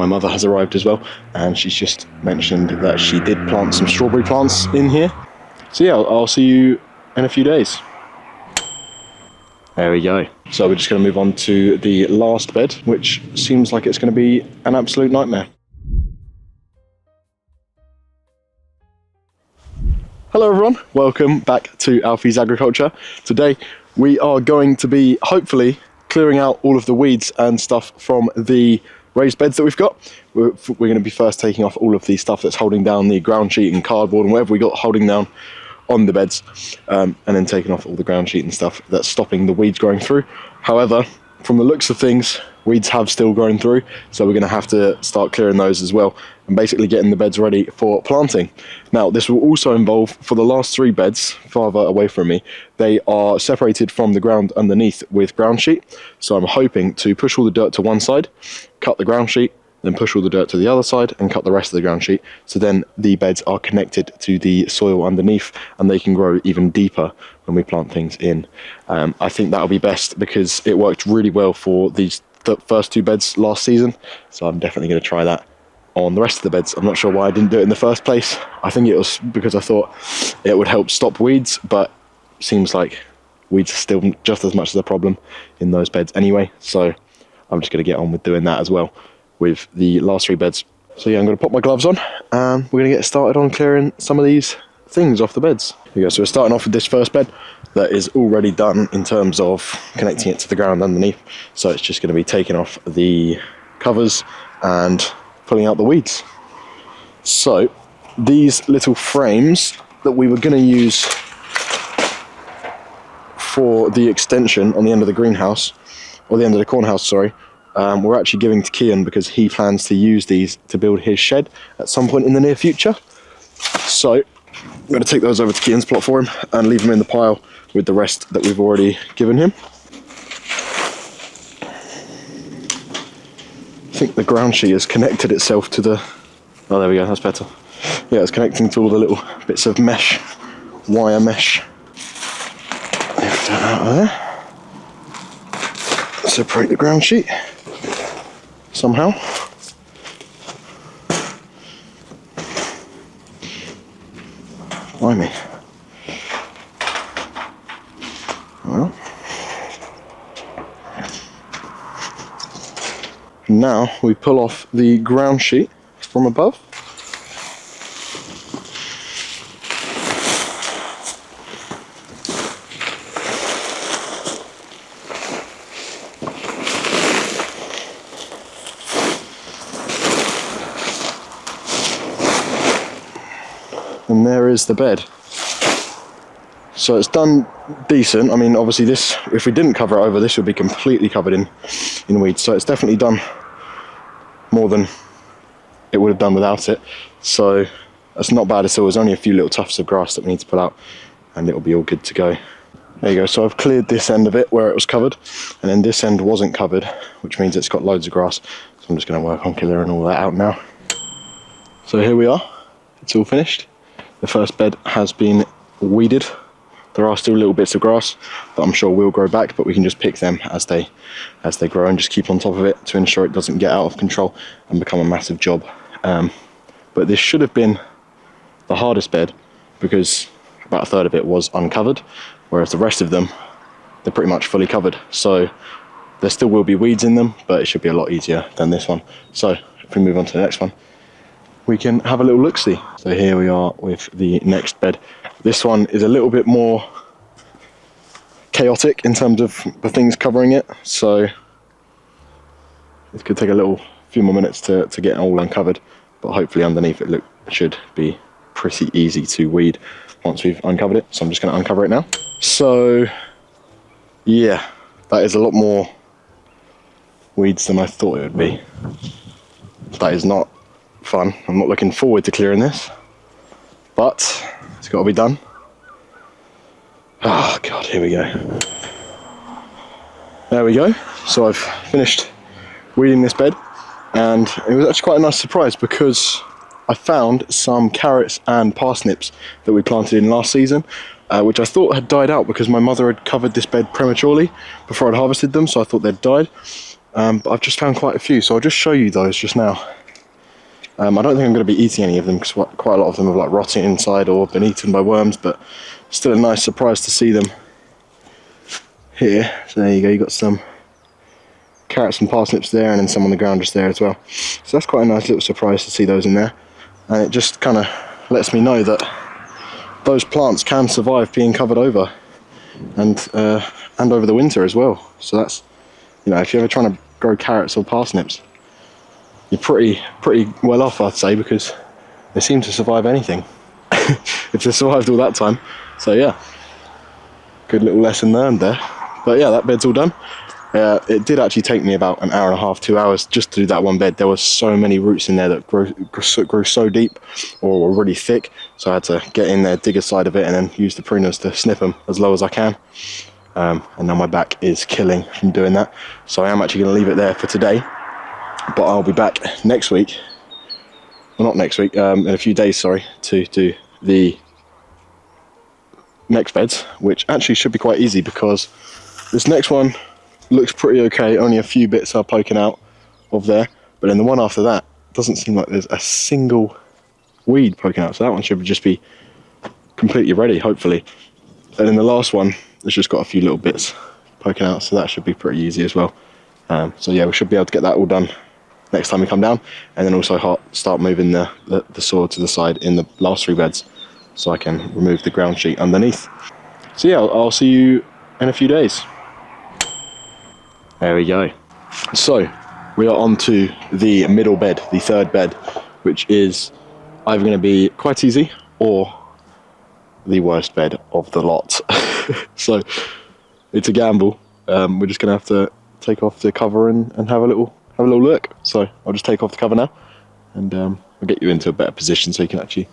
my mother has arrived as well, and she's just mentioned that she did plant some strawberry plants in here. So yeah, I'll see you in a few days. There we go. So we're just going to move on to the last bed, which seems like it's going to be an absolute nightmare. Hello everyone, welcome back to Alfie's Agriculture. Today we are going to be hopefully clearing out all of the weeds and stuff from the raised beds that we've got. We're going to be first taking off all of the stuff that's holding down the ground sheet and cardboard and whatever we got holding down on the beds, and then taking off all the ground sheet and stuff that's stopping the weeds growing through. However, from the looks of things, weeds have still grown through, so we're going to have to start clearing those as well and basically getting the beds ready for planting. Now, this will also involve, for the last 3 beds farther away from me, they are separated from the ground underneath with ground sheet. So I'm hoping to push all the dirt to one side, cut the ground sheet, then push all the dirt to the other side and cut the rest of the ground sheet. So then the beds are connected to the soil underneath and they can grow even deeper when we plant things in. I think that'll be best because it worked really well for these first 2 beds last season. So I'm definitely going to try that on the rest of the beds. I'm not sure why I didn't do it in the first place. I think it was because I thought it would help stop weeds, but seems like weeds are still just as much as a problem in those beds anyway. So I'm just going to get on with doing that as well with the last 3 beds. So yeah, I'm going to put my gloves on and we're going to get started on clearing some of these things off the beds. Here we go. So we're starting off with this first bed that is already done in terms of connecting it to the ground underneath. So it's just going to be taking off the covers and pulling out the weeds. So these little frames that we were going to use for the extension on the end of the greenhouse, or the end of the corn house, sorry, we're actually giving to Kian because he plans to use these to build his shed at some point in the near future. So I'm going to take those over to Kian's plot for him and leave them in the pile with the rest that we've already given him. I think the ground sheet has connected itself to the... Oh, there we go, that's better. Yeah, it's connecting to all the little bits of mesh, wire mesh. Lift that out of there. Separate the ground sheet somehow. Blimey. Well. Now we pull off the ground sheet from above. And there is the bed. So it's done decent. I mean, obviously this, if we didn't cover it over, this would be completely covered in weeds. So it's definitely done more than it would have done without it. So that's not bad at all. There's only a few little tufts of grass that we need to pull out and it'll be all good to go. There you go. So I've cleared this end of it where it was covered, and then this end wasn't covered, which means it's got loads of grass. So I'm just going to work on clearing all that out now. So here we are. It's all finished. The first bed has been weeded. There are still little bits of grass that I'm sure will grow back, but we can just pick them as they grow and just keep on top of it to ensure it doesn't get out of control and become a massive job. But this should have been the hardest bed because about a third of it was uncovered, whereas the rest of them, they're pretty much fully covered. So there still will be weeds in them, but it should be a lot easier than this one. So if we move on to the next one, we can have a little look-see. So here we are with the next bed. This one is a little bit more chaotic in terms of the things covering it. So it could take a few more minutes to get it all uncovered, but hopefully underneath it should be pretty easy to weed once we've uncovered it. So I'm just going to uncover it now. So yeah, that is a lot more weeds than I thought it would be. That is not fun. I'm not looking forward to clearing this, but it's got to be done. Oh god, here we go. There we go. So I've finished weeding this bed, and it was actually quite a nice surprise because I found some carrots and parsnips that we planted in last season, which I thought had died out because my mother had covered this bed prematurely before I'd harvested them, so I thought they'd died. but I've just found quite a few, so I'll just show you those just now. I don't think I'm going to be eating any of them because quite a lot of them have like rotting inside or been eaten by worms, but still a nice surprise to see them here. So there you go, you got some carrots and parsnips there, and then some on the ground just there as well. So that's quite a nice little surprise to see those in there, and it just kind of lets me know that those plants can survive being covered over and over the winter as well. So that's, you know, if you're ever trying to grow carrots or parsnips, you're pretty well off, I'd say, because they seem to survive anything if they survived all that time. So yeah, good little lesson learned there. But yeah, that bed's all done. It did actually take me about an hour and a half, 2 hours just to do that one bed. There was so many roots in there that grew so deep or were really thick, so I had to get in there, dig a side of it, and then use the pruners to snip them as low as I can. And now my back is killing from doing that, so I am actually going to leave it there for today. But I'll be back next week, well, not next week, in a few days, sorry, to do the next beds, which actually should be quite easy because this next one looks pretty okay. Only a few bits are poking out of there, but then the one after that doesn't seem like there's a single weed poking out, so that one should just be completely ready, hopefully. And then the last one has just got a few little bits poking out, so that should be pretty easy as well. So yeah, we should be able to get that all done next time we come down, and then also start moving the soil to the side in the last 3 beds so I can remove the ground sheet underneath. So yeah, I'll see you in a few days. There we go. So we are on to the middle bed, the 3rd bed, which is either going to be quite easy or the worst bed of the lot. So it's a gamble. We're just going to have to take off the cover and have a little look. So I'll just take off the cover now, and I'll get you into a better position so you can actually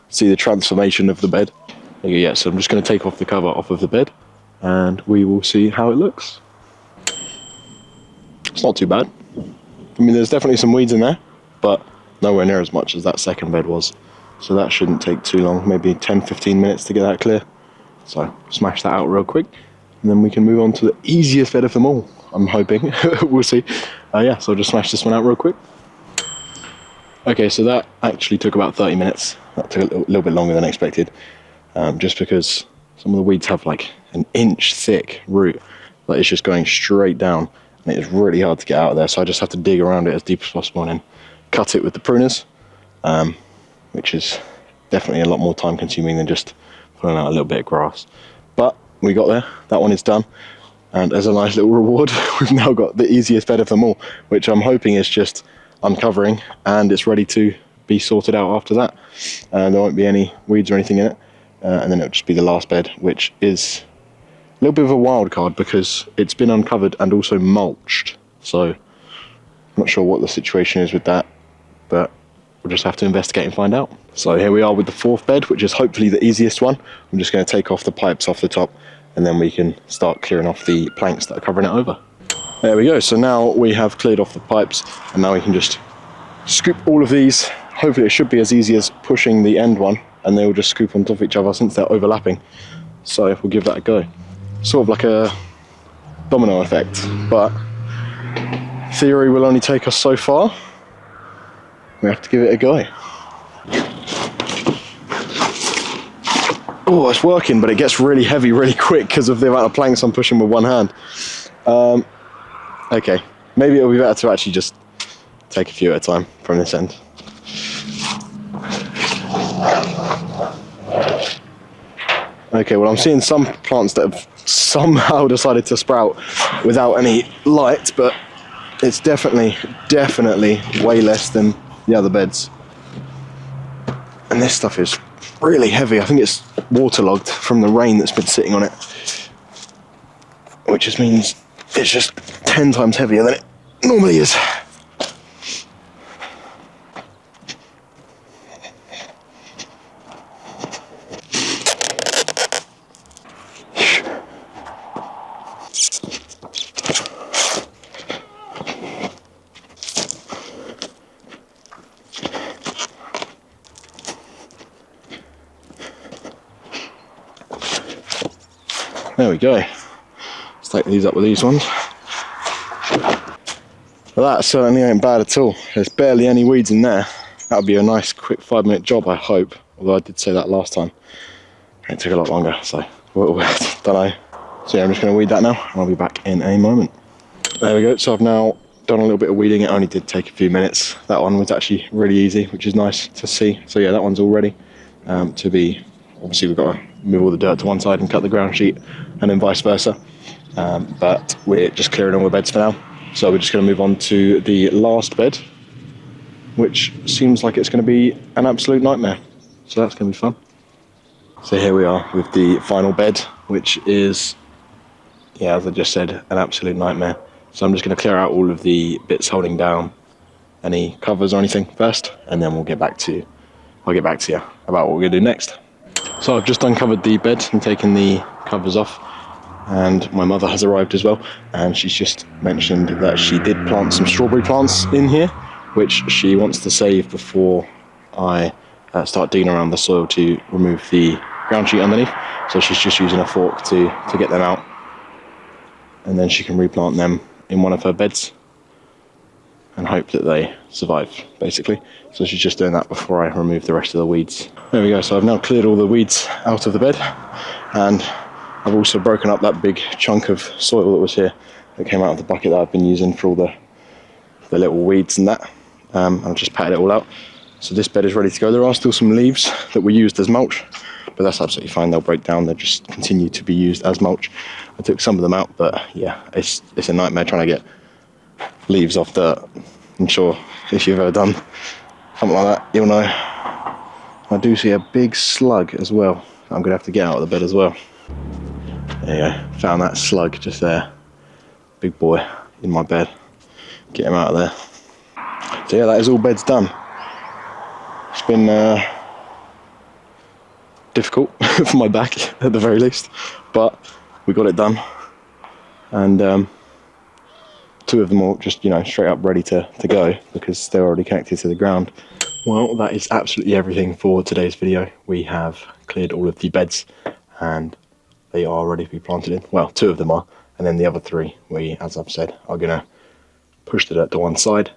see the transformation of the bed. There you go, yeah, so I'm just going to take off the cover off of the bed, and we will see how it looks. It's not too bad. I mean, there's definitely some weeds in there, but nowhere near as much as that second bed was. So that shouldn't take too long, maybe 10-15 minutes to get that clear. So smash that out real quick, and then we can move on to the easiest bed of them all, I'm hoping. We'll see. Yeah, so I'll just smash this one out real quick. Okay, so that actually took about 30 minutes. That took a little bit longer than expected, just because some of the weeds have like an inch thick root that is just going straight down, and it is really hard to get out of there. So I just have to dig around it as deep as possible and then cut it with the pruners, which is definitely a lot more time consuming than just pulling out a little bit of grass. But we got there, that one is done. And as a nice little reward, we've now got the easiest bed of them all, which I'm hoping is just uncovering and it's ready to be sorted out after that. There won't be any weeds or anything in it. And then it'll just be the last bed, which is a little bit of a wild card because it's been uncovered and also mulched. So I'm not sure what the situation is with that, but we'll just have to investigate and find out. So here we are with the 4th bed, which is hopefully the easiest one. I'm just going to take off the pipes off the top, and then we can start clearing off the planks that are covering it over. There we go, so now we have cleared off the pipes, and now we can just scoop all of these. Hopefully it should be as easy as pushing the end one, and they will just scoop on top of each other since they're overlapping. So we'll give that a go. Sort of like a domino effect, but theory will only take us so far. We have to give it a go. Oh, it's working, but it gets really heavy really quick because of the amount of planks I'm pushing with one hand. Okay, maybe it'll be better to actually just take a few at a time from this end. Okay, well I'm seeing some plants that have somehow decided to sprout without any light, but it's definitely way less than the other beds. And this stuff is really heavy. I think it's waterlogged from the rain that's been sitting on it, which just means it's just 10 times heavier than it normally is. There we go. Let's take these up with these ones. Well, that certainly ain't bad at all. There's barely any weeds in there. That'll be a nice quick 5-minute job, I hope. Although I did say that last time. It took a lot longer, so don't know. So yeah, I'm just going to weed that now, and I'll be back in a moment. There we go. So I've now done a little bit of weeding. It only did take a few minutes. That one was actually really easy, which is nice to see. So yeah, that one's all ready to be. Obviously, we've got to move all the dirt to one side and cut the ground sheet, and then vice versa. But we're just clearing all the beds for now. So we're just going to move on to the last bed, which seems like it's going to be an absolute nightmare. So that's going to be fun. So here we are with the final bed, which is, yeah, as I just said, an absolute nightmare. So I'm just going to clear out all of the bits holding down any covers or anything first, and then I'll get back to you about what we're going to do next. So I've just uncovered the bed and taken the covers off, and my mother has arrived as well, and she's just mentioned that she did plant some strawberry plants in here, which she wants to save before I start digging around the soil to remove the ground sheet underneath. So she's just using a fork to get them out, and then she can replant them in one of her beds and hope that they survive, basically. So she's just doing that before I remove the rest of the weeds. There we go. So I've now cleared all the weeds out of the bed, and I've also broken up that big chunk of soil that was here that came out of the bucket that I've been using for all the little weeds and that. I've just patted it all out. So this bed is ready to go. There are still some leaves that were used as mulch, but that's absolutely fine. They'll break down. They'll just continue to be used as mulch. I took some of them out, but yeah, it's a nightmare trying to get leaves off dirt. I'm sure if you've ever done something like that, you'll know. I do see a big slug as well. I'm gonna have to get out of the bed as well. There you go. Found that slug just there. Big boy in my bed. Get him out of there. So yeah, that is all beds done. It's been difficult for my back at the very least, but we got it done, and two of them are just, you know, straight up ready to go because they're already connected to the ground. Well, that is absolutely everything for today's video. We have cleared all of the beds and they are ready to be planted in. Well, two of them are, and then the other three, we, as I've said, are gonna push the dirt to one side,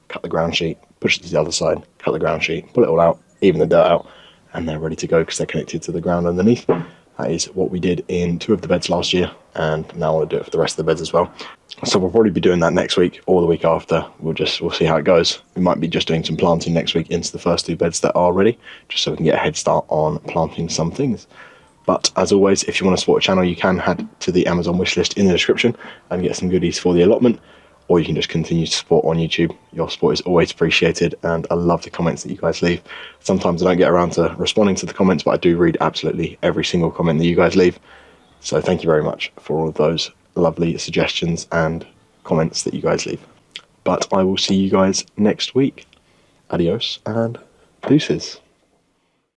cut the ground sheet, push it to the other side, cut the ground sheet, pull it all out, even the dirt out, and they're ready to go because they're connected to the ground underneath. That is what we did in two of the beds last year, and now I want to do it for the rest of the beds as well. So we'll probably be doing that next week or the week after. We'll see how it goes. We might be just doing some planting next week into the first two beds that are ready, just so we can get a head start on planting some things. But as always, if you want to support a channel, you can head to the Amazon wishlist in the description and get some goodies for the allotment, or you can just continue to support on YouTube. Your support is always appreciated, and I love the comments that you guys leave. Sometimes I don't get around to responding to the comments, but I do read absolutely every single comment that you guys leave. So thank you very much for all of those lovely suggestions and comments that you guys leave. But I will see you guys next week. Adios and deuces.